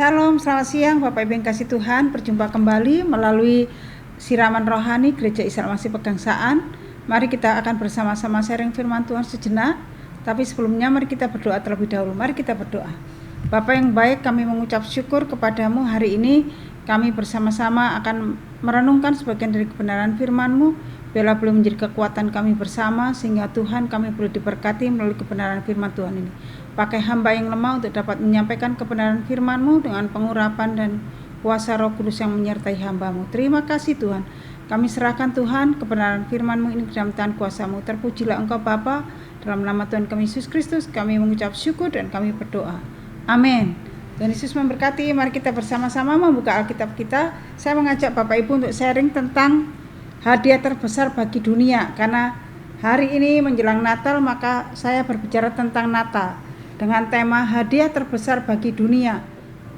Salam, selamat siang Bapak Ibu yang kasih Tuhan. Berjumpa kembali melalui siraman rohani Gereja Israel Masih Pegangsaan. Mari kita akan bersama-sama sharing firman Tuhan sejenak. Tapi sebelumnya mari kita berdoa terlebih dahulu. Mari kita berdoa. Bapa yang baik, kami mengucap syukur kepadamu hari ini. Kami bersama-sama akan merenungkan sebagian dari kebenaran firman-Mu. Biarlah boleh menjadi kekuatan kami bersama, sehingga Tuhan kami boleh diberkati melalui kebenaran firman Tuhan ini. Pakai hamba yang lemah untuk dapat menyampaikan kebenaran firman-Mu dengan pengurapan dan kuasa Roh Kudus yang menyertai hamba-Mu. Terima kasih Tuhan. Kami serahkan Tuhan kebenaran firman-Mu ini ke dalam tangan kuasa-Mu. Terpujilah Engkau Bapa, dalam nama Tuhan kami Yesus Kristus kami mengucap syukur dan kami berdoa. Amin. Tuhan Yesus memberkati. Mari kita bersama-sama membuka Alkitab kita. Saya mengajak Bapak Ibu untuk sharing tentang hadiah terbesar bagi dunia. Karena hari ini menjelang Natal, maka saya berbicara tentang Natal dengan tema hadiah terbesar bagi dunia.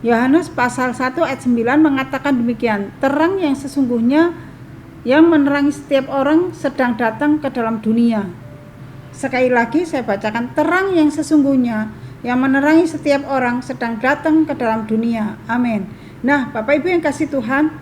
Yohanes pasal 1 ayat 9 mengatakan demikian, terang yang sesungguhnya yang menerangi setiap orang sedang datang ke dalam dunia. Sekali lagi saya bacakan, terang yang sesungguhnya yang menerangi setiap orang sedang datang ke dalam dunia. Amin. Nah, Bapak Ibu yang kasih Tuhan,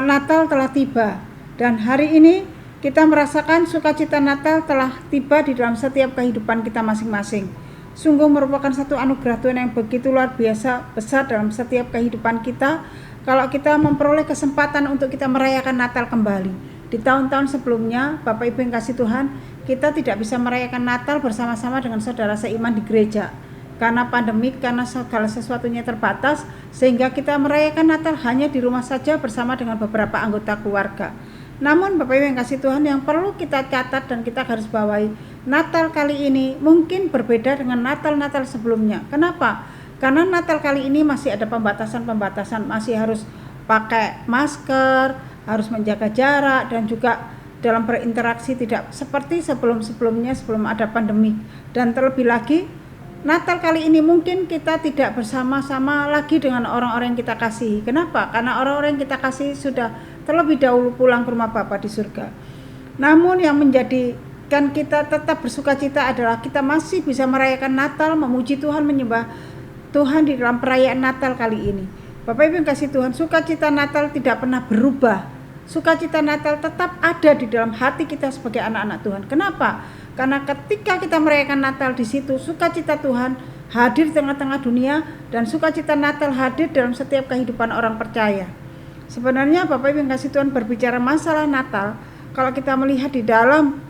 Natal telah tiba. Dan hari ini kita merasakan sukacita Natal telah tiba di dalam setiap kehidupan kita masing-masing. Sungguh merupakan satu anugerah Tuhan yang begitu luar biasa besar dalam setiap kehidupan kita. Kalau kita memperoleh kesempatan untuk kita merayakan Natal kembali. Di tahun-tahun sebelumnya, Bapak Ibu yang kasih Tuhan, kita tidak bisa merayakan Natal bersama-sama dengan saudara seiman di gereja. Karena pandemik, karena segala sesuatunya terbatas, sehingga kita merayakan Natal hanya di rumah saja bersama dengan beberapa anggota keluarga. Namun Bapak Ibu yang kasih Tuhan, yang perlu kita catat dan kita garis bawahi, Natal kali ini mungkin berbeda dengan Natal-Natal sebelumnya. Kenapa? Karena Natal kali ini masih ada pembatasan-pembatasan, masih harus pakai masker, harus menjaga jarak, dan juga dalam berinteraksi tidak seperti sebelum-sebelumnya sebelum ada pandemi. Dan terlebih lagi, Natal kali ini mungkin kita tidak bersama-sama lagi dengan orang-orang yang kita kasihi. Kenapa? Karena orang-orang yang kita kasihi sudah terlebih dahulu pulang ke rumah Bapa di surga. Namun yang menjadikan kita tetap bersukacita adalah kita masih bisa merayakan Natal, memuji Tuhan, menyembah Tuhan di dalam perayaan Natal kali ini. Bapak Ibu yang kasih Tuhan, sukacita Natal tidak pernah berubah. Sukacita Natal tetap ada di dalam hati kita sebagai anak-anak Tuhan. Kenapa? Karena ketika kita merayakan Natal di situ, sukacita Tuhan hadir di tengah-tengah dunia dan sukacita Natal hadir dalam setiap kehidupan orang percaya. Sebenarnya Bapak Ibu yang kasih Tuhan berbicara masalah Natal, kalau kita melihat di dalam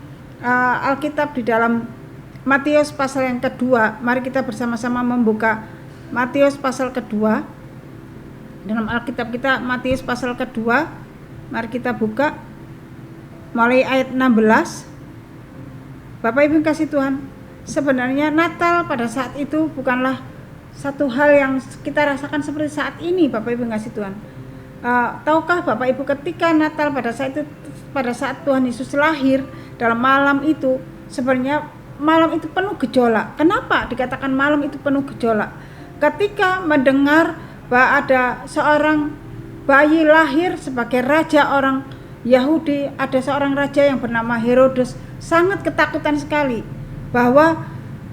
Alkitab di dalam Matius pasal yang kedua, mari kita bersama-sama membuka Matius pasal kedua. Dalam Alkitab kita Matius pasal kedua, mari kita buka mulai ayat 16. Bapak Ibu yang kasih Tuhan, sebenarnya Natal pada saat itu bukanlah satu hal yang kita rasakan seperti saat ini. Bapak Ibu yang kasih Tuhan, tahukah Bapak Ibu ketika Natal pada saat Tuhan Yesus lahir, dalam malam itu sebenarnya malam itu penuh gejolak. Kenapa dikatakan malam itu penuh gejolak? Ketika mendengar bahwa ada seorang bayi lahir sebagai raja orang Yahudi, ada seorang raja yang bernama Herodes, sangat ketakutan sekali bahwa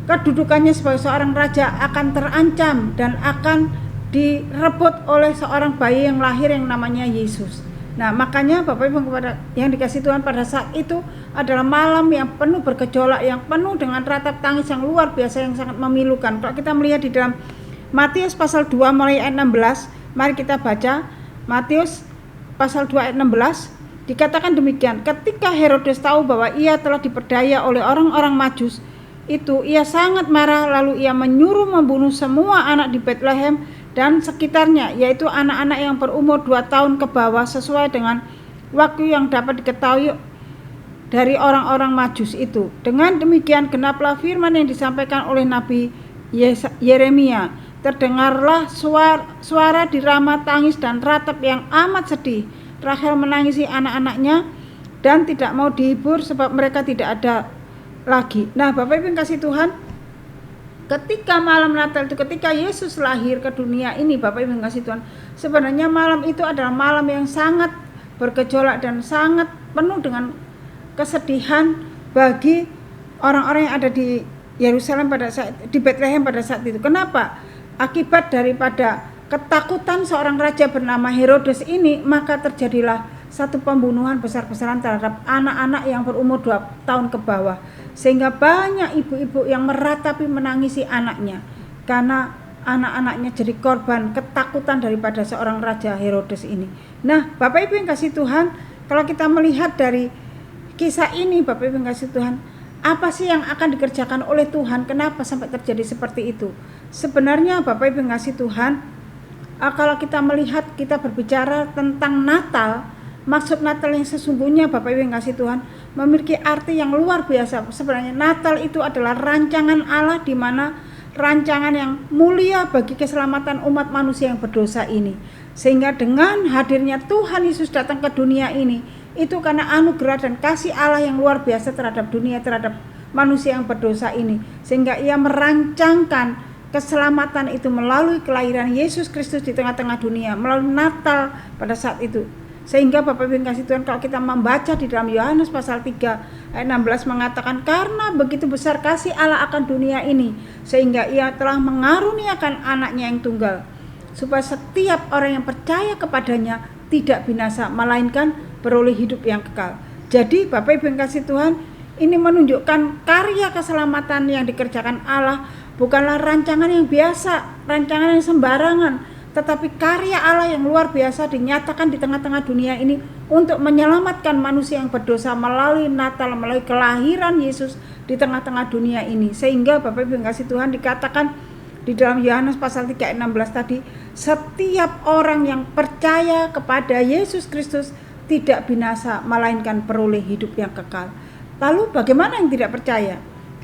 kedudukannya sebagai seorang raja akan terancam dan akan direbut oleh seorang bayi yang lahir yang namanya Yesus. Nah, makanya Bapak Ibu yang dikasih Tuhan, pada saat itu adalah malam yang penuh bergejolak, yang penuh dengan ratap tangis yang luar biasa, yang sangat memilukan. Kalau kita melihat di dalam Matius pasal 2 mulai ayat 16, mari kita baca Matius pasal 2 ayat 16. Dikatakan demikian, ketika Herodes tahu bahwa ia telah diperdaya oleh orang-orang Majus itu, ia sangat marah, lalu ia menyuruh membunuh semua anak di Bethlehem dan sekitarnya, yaitu anak-anak yang berumur 2 tahun ke bawah, sesuai dengan waktu yang dapat diketahui dari orang-orang Majus itu. Dengan demikian genaplah firman yang disampaikan oleh Nabi Yeremia, terdengarlah suara dirama tangis dan ratap yang amat sedih. Rahel menangisi anak-anaknya dan tidak mau dihibur sebab mereka tidak ada lagi. Nah, Bapak Ibu yang kasih Tuhan, ketika malam Natal itu, ketika Yesus lahir ke dunia ini, Bapak Ibu yang kasih Tuhan, sebenarnya malam itu adalah malam yang sangat bergejolak dan sangat penuh dengan kesedihan bagi orang-orang yang ada di Yerusalem pada saat, di Bethlehem pada saat itu. Kenapa? Akibat daripada ketakutan seorang raja bernama Herodes ini, maka terjadilah satu pembunuhan besar-besaran terhadap anak-anak yang berumur 2 tahun ke bawah, sehingga banyak ibu-ibu yang meratapi menangisi anaknya karena anak-anaknya jadi korban ketakutan daripada seorang raja Herodes ini. Nah, Bapak Ibu yang kasih Tuhan, kalau kita melihat dari kisah ini, Bapak Ibu yang kasih Tuhan, apa sih yang akan dikerjakan oleh Tuhan? Kenapa sampai terjadi seperti itu? Sebenarnya Bapak Ibu yang kasih Tuhan, kalau kita melihat, kita berbicara tentang Natal, maksud Natal yang sesungguhnya Bapak Ibu yang kasih Tuhan memiliki arti yang luar biasa. Sebenarnya Natal itu adalah rancangan Allah, di mana rancangan yang mulia bagi keselamatan umat manusia yang berdosa ini. Sehingga dengan hadirnya Tuhan Yesus datang ke dunia ini, itu karena anugerah dan kasih Allah yang luar biasa terhadap dunia, terhadap manusia yang berdosa ini. Sehingga ia merancangkan keselamatan itu melalui kelahiran Yesus Kristus di tengah-tengah dunia, melalui Natal pada saat itu. Sehingga Bapak Ibu yang kasih Tuhan, kalau kita membaca di dalam Yohanes pasal 3 ayat 16 mengatakan, karena begitu besar kasih Allah akan dunia ini, sehingga ia telah mengaruniakan anaknya yang tunggal, supaya setiap orang yang percaya kepadanya tidak binasa, melainkan beroleh hidup yang kekal. Jadi Bapak Ibu yang kasih Tuhan, ini menunjukkan karya keselamatan yang dikerjakan Allah bukanlah rancangan yang biasa, rancangan yang sembarangan, tetapi karya Allah yang luar biasa dinyatakan di tengah-tengah dunia ini untuk menyelamatkan manusia yang berdosa melalui Natal, melalui kelahiran Yesus di tengah-tengah dunia ini. Sehingga Bapak Ibu yang kasih Tuhan, dikatakan di dalam Yohanes pasal 3 ayat 16 tadi, setiap orang yang percaya kepada Yesus Kristus tidak binasa, melainkan peroleh hidup yang kekal. Lalu bagaimana yang tidak percaya?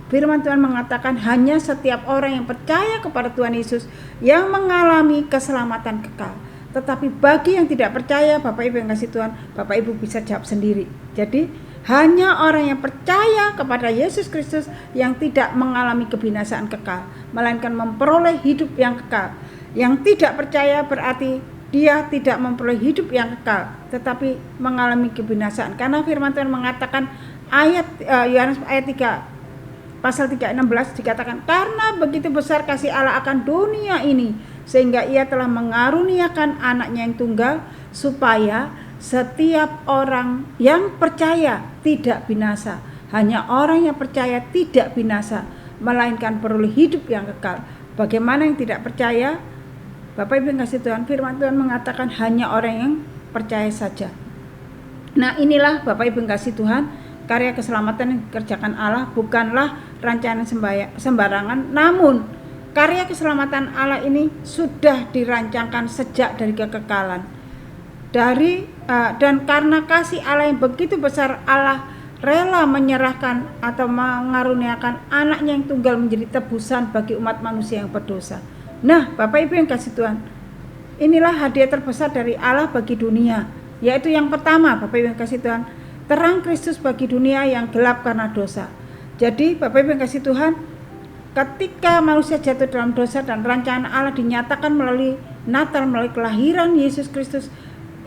Firman Tuhan mengatakan hanya setiap orang yang percaya kepada Tuhan Yesus yang mengalami keselamatan kekal. Tetapi bagi yang tidak percaya, Bapak Ibu yang kasih Tuhan, Bapak Ibu bisa jawab sendiri. Jadi hanya orang yang percaya kepada Yesus Kristus yang tidak mengalami kebinasaan kekal, melainkan memperoleh hidup yang kekal. Yang tidak percaya berarti dia tidak memperoleh hidup yang kekal, tetapi mengalami kebinasaan. Karena firman Tuhan mengatakan ayat Yohanes ayat 3 pasal 3 ayat 16 dikatakan, karena begitu besar kasih Allah akan dunia ini, sehingga ia telah mengaruniakan anaknya yang tunggal, supaya setiap orang yang percaya tidak binasa. Hanya orang yang percaya tidak binasa, melainkan peroleh hidup yang kekal. Bagaimana yang tidak percaya? Bapak Ibu yang kasih Tuhan, firman Tuhan mengatakan hanya orang yang percaya saja. Nah, inilah Bapak Ibu yang kasih Tuhan, karya keselamatan yang dikerjakan Allah bukanlah rancangan sembarangan, namun karya keselamatan Allah ini sudah dirancangkan sejak dari kekekalan. Dan karena kasih Allah yang begitu besar, Allah rela menyerahkan atau mengaruniakan anaknya yang tunggal menjadi tebusan bagi umat manusia yang berdosa. Nah, Bapak Ibu yang kasih Tuhan, inilah hadiah terbesar dari Allah bagi dunia, yaitu yang pertama, Bapak Ibu yang kasih Tuhan, terang Kristus bagi dunia yang gelap karena dosa. Jadi Bapak Ibu yang kasih Tuhan, ketika manusia jatuh dalam dosa dan rancangan Allah dinyatakan melalui Natal, melalui kelahiran Yesus Kristus,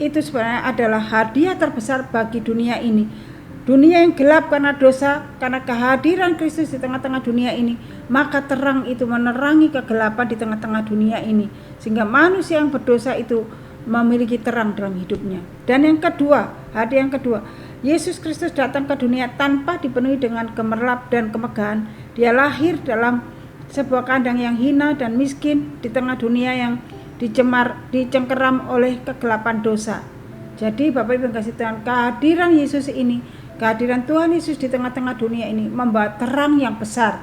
itu sebenarnya adalah hadiah terbesar bagi dunia ini. Dunia yang gelap karena dosa, karena kehadiran Kristus di tengah-tengah dunia ini, maka terang itu menerangi kegelapan di tengah-tengah dunia ini, sehingga manusia yang berdosa itu memiliki terang dalam hidupnya. Dan yang kedua, hadiah yang kedua, Yesus Kristus datang ke dunia tanpa dipenuhi dengan gemerlap dan kemegahan. Dia lahir dalam sebuah kandang yang hina dan miskin di tengah dunia yang dicengkeram oleh kegelapan dosa. Jadi Bapak Ibu yang kasih Tuhan, kehadiran Yesus ini, kehadiran Tuhan Yesus di tengah-tengah dunia ini membawa terang yang besar,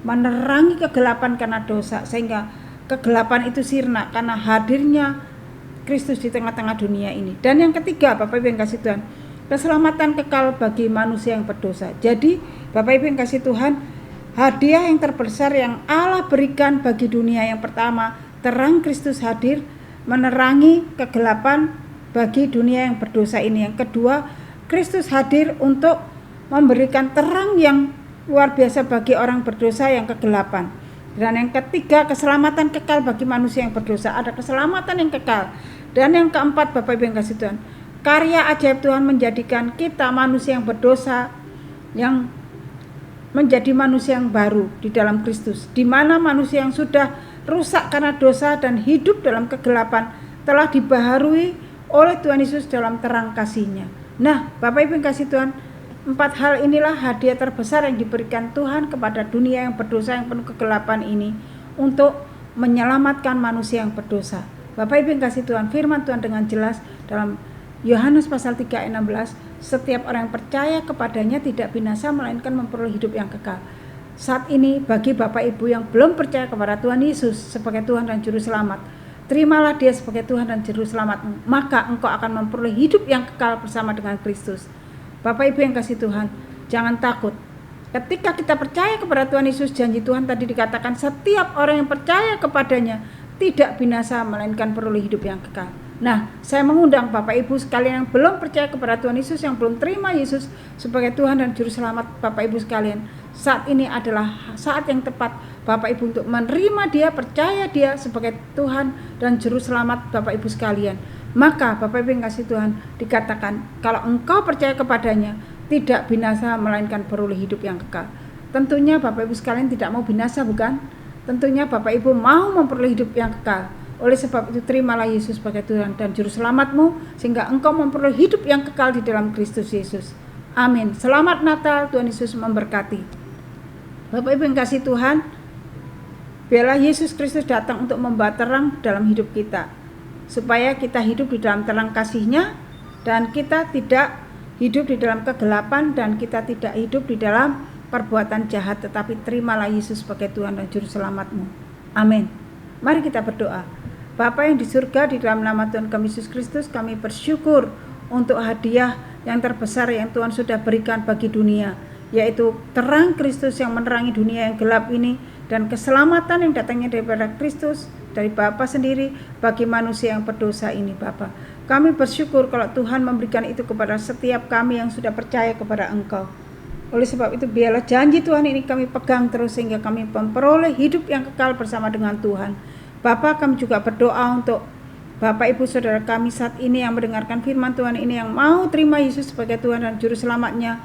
menerangi kegelapan karena dosa, sehingga kegelapan itu sirna karena hadirnya Kristus di tengah-tengah dunia ini. Dan yang ketiga, Bapak Ibu yang kasih Tuhan, keselamatan kekal bagi manusia yang berdosa. Jadi Bapak Ibu yang kasih Tuhan, hadiah yang terbesar yang Allah berikan bagi dunia, yang pertama, terang Kristus hadir menerangi kegelapan bagi dunia yang berdosa ini. Yang kedua, Kristus hadir untuk memberikan terang yang luar biasa bagi orang berdosa yang kegelapan. Dan yang ketiga, keselamatan kekal bagi manusia yang berdosa. Ada keselamatan yang kekal. Dan yang keempat, Bapak Ibu yang kasih Tuhan, karya ajaib Tuhan menjadikan kita manusia yang berdosa yang menjadi manusia yang baru di dalam Kristus, di mana manusia yang sudah rusak karena dosa dan hidup dalam kegelapan telah dibaharui oleh Tuhan Yesus dalam terang kasih-Nya. Nah, Bapak Ibu yang kasih Tuhan, 4 hal inilah hadiah terbesar yang diberikan Tuhan kepada dunia yang berdosa, yang penuh kegelapan ini, untuk menyelamatkan manusia yang berdosa. Bapak Ibu yang kasih Tuhan, firman Tuhan dengan jelas dalam Yohanes pasal 3 ayat 16, setiap orang yang percaya kepadanya tidak binasa melainkan memperoleh hidup yang kekal. Saat ini bagi Bapak Ibu yang belum percaya kepada Tuhan Yesus sebagai Tuhan dan Juru Selamat, terimalah Dia sebagai Tuhan dan Juru Selamatmu, maka engkau akan memperoleh hidup yang kekal bersama dengan Kristus. Bapak Ibu yang kasih Tuhan, jangan takut. Ketika kita percaya kepada Tuhan Yesus, janji Tuhan tadi dikatakan setiap orang yang percaya kepadanya tidak binasa melainkan peroleh hidup yang kekal. Nah, saya mengundang Bapak Ibu sekalian yang belum percaya kepada Tuhan Yesus, yang belum terima Yesus sebagai Tuhan dan Juru Selamat, Bapak Ibu sekalian, saat ini adalah saat yang tepat Bapak Ibu untuk menerima Dia, percaya Dia sebagai Tuhan dan Juru Selamat Bapak Ibu sekalian. Maka Bapak Ibu yang kasih Tuhan, dikatakan kalau engkau percaya kepadanya tidak binasa melainkan peroleh hidup yang kekal. Tentunya Bapak Ibu sekalian tidak mau binasa, bukan? Tentunya Bapak Ibu mau memperoleh hidup yang kekal. Oleh sebab itu terimalah Yesus sebagai Tuhan dan Juru Selamatmu, sehingga engkau memperoleh hidup yang kekal di dalam Kristus Yesus. Amin. Selamat Natal, Tuhan Yesus memberkati. Bapak Ibu yang kasih Tuhan, biarlah Yesus Kristus datang untuk membawa terang dalam hidup kita, supaya kita hidup di dalam terang kasih-Nya, dan kita tidak hidup di dalam kegelapan, dan kita tidak hidup di dalam perbuatan jahat, tetapi terimalah Yesus sebagai Tuhan dan Juru Selamatmu. Amin. Mari kita berdoa. Bapa yang di surga, di dalam nama Tuhan kami Yesus Kristus, kami bersyukur untuk hadiah yang terbesar yang Tuhan sudah berikan bagi dunia, yaitu terang Kristus yang menerangi dunia yang gelap ini, dan keselamatan yang datangnya daripada Kristus, dari Bapa sendiri bagi manusia yang berdosa ini. Bapa, kami bersyukur kalau Tuhan memberikan itu kepada setiap kami yang sudah percaya kepada Engkau. Oleh sebab itu biarlah janji Tuhan ini kami pegang terus, sehingga kami memperoleh hidup yang kekal bersama dengan Tuhan. Bapa, kami juga berdoa untuk Bapak Ibu Saudara kami saat ini yang mendengarkan firman Tuhan ini, yang mau terima Yesus sebagai Tuhan dan Juru Selamatnya,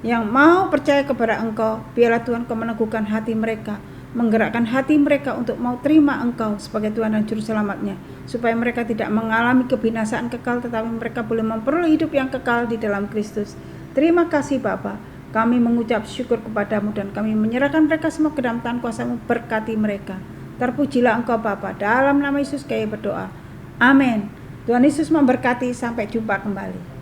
yang mau percaya kepada Engkau. Biarlah Tuhan Kau meneguhkan hati mereka, menggerakkan hati mereka untuk mau terima Engkau sebagai Tuhan dan Juru Selamatnya, supaya mereka tidak mengalami kebinasaan kekal, tetapi mereka boleh memperoleh hidup yang kekal di dalam Kristus. Terima kasih Bapa, kami mengucap syukur kepadamu dan kami menyerahkan mereka semua ke dalam tangan kuasa-Mu. Berkati mereka. Terpujilah Engkau Bapa, dalam nama Yesus kami berdoa. Amin. Tuhan Yesus memberkati. Sampai jumpa kembali.